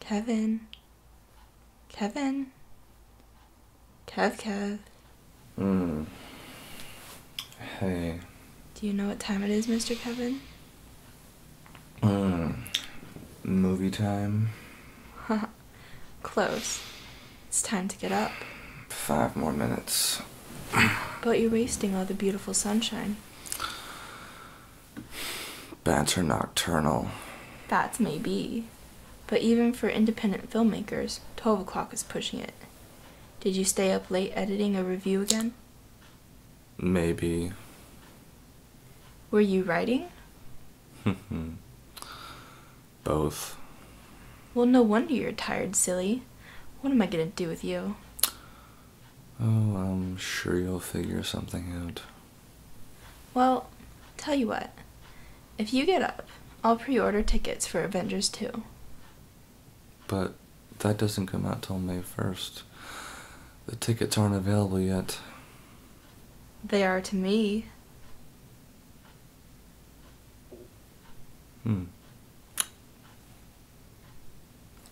Kevin. Kevin. Kev. Hey. Do you know what time it is, Mr. Kevin? Movie time? Close. It's time to get up. 5 more minutes. But you're wasting all the beautiful sunshine. Bats are nocturnal. Bats may be. But even for independent filmmakers, 12 o'clock is pushing it. Did you stay up late editing a review again? Maybe. Were you writing? Both. Well, no wonder you're tired, silly. What am I gonna do with you? Oh, I'm sure you'll figure something out. Well, tell you what. If you get up, I'll pre-order tickets for Avengers 2. But that doesn't come out till May 1st. The tickets aren't available yet. They are to me.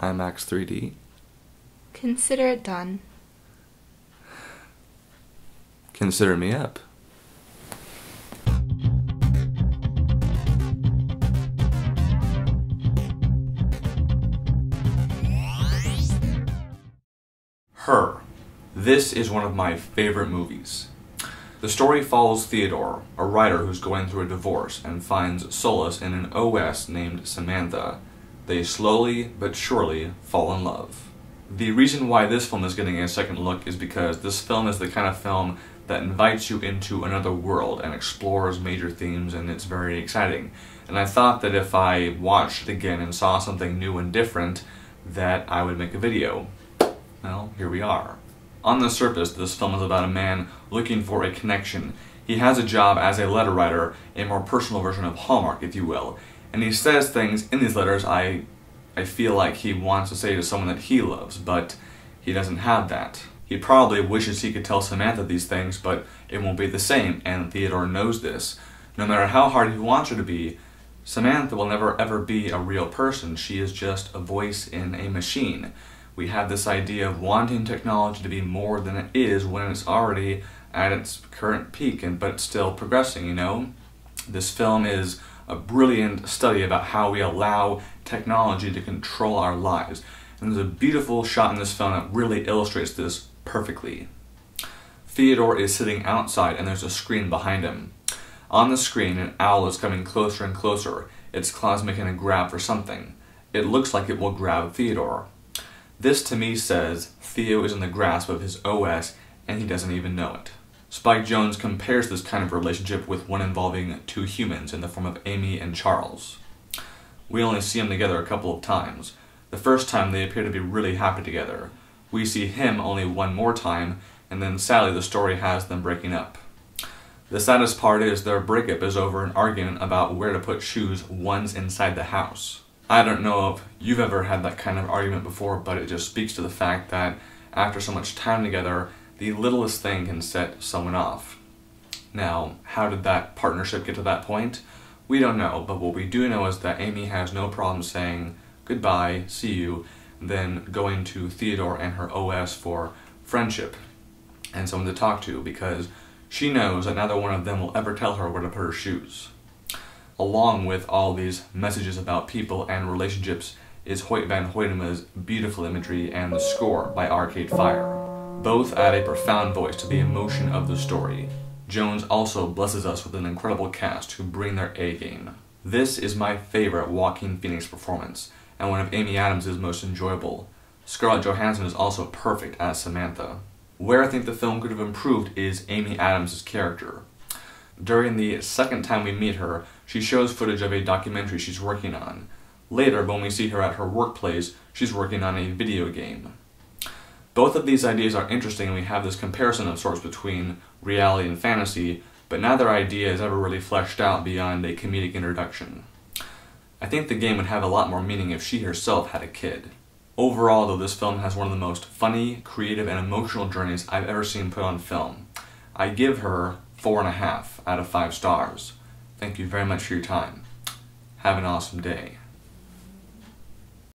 IMAX 3D? Consider it done. Consider me up. Her. This is one of my favorite movies. The story follows Theodore, a writer who's going through a divorce and finds solace in an OS named Samantha. They slowly but surely fall in love. The reason why this film is getting a second look is because this film is the kind of film that invites you into another world and explores major themes, and it's very exciting. And I thought that if I watched it again and saw something new and different, that I would make a video. Well, here we are. On the surface, this film is about a man looking for a connection. He has a job as a letter writer, a more personal version of Hallmark, if you will. And he says things in these letters I feel like he wants to say to someone that he loves, but he doesn't have that. He probably wishes he could tell Samantha these things, but it won't be the same, and Theodore knows this. No matter how hard he wants her to be, Samantha will never ever be a real person. She is just a voice in a machine. We have this idea of wanting technology to be more than it is when it's already at its current peak, but it's still progressing, you know? This film is a brilliant study about how we allow technology to control our lives. And there's a beautiful shot in this film that really illustrates this perfectly. Theodore is sitting outside and there's a screen behind him. On the screen, an owl is coming closer and closer. Its claws making a grab for something. It looks like it will grab Theodore. This to me says Theo is in the grasp of his OS and he doesn't even know it. Spike Jonze compares this kind of relationship with one involving two humans in the form of Amy and Charles. We only see them together a couple of times. The first time they appear to be really happy together. We see him only one more time, and then sadly the story has them breaking up. The saddest part is their breakup is over an argument about where to put shoes once inside the house. I don't know if you've ever had that kind of argument before, but it just speaks to the fact that after so much time together, the littlest thing can set someone off. Now, how did that partnership get to that point? We don't know, but what we do know is that Amy has no problem saying goodbye, see you, then going to Theodore and her OS for friendship and someone to talk to, because she knows that neither one of them will ever tell her where to put her shoes. Along with all these messages about people and relationships is Hoyt van Hoytema's beautiful imagery and the score by Arcade Fire. Both add a profound voice to the emotion of the story. Jonze also blesses us with an incredible cast who bring their A-game. This is my favorite Joaquin Phoenix performance, and one of Amy Adams' most enjoyable. Scarlett Johansson is also perfect as Samantha. Where I think the film could have improved is Amy Adams' character. During the second time we meet her, she shows footage of a documentary she's working on. Later, when we see her at her workplace, she's working on a video game. Both of these ideas are interesting, and we have this comparison of sorts between reality and fantasy, but neither idea is ever really fleshed out beyond a comedic introduction. I think the game would have a lot more meaning if she herself had a kid. Overall, though, this film has one of the most funny, creative, and emotional journeys I've ever seen put on film. I give her 4.5 out of 5 stars. Thank you very much for your time. Have an awesome day.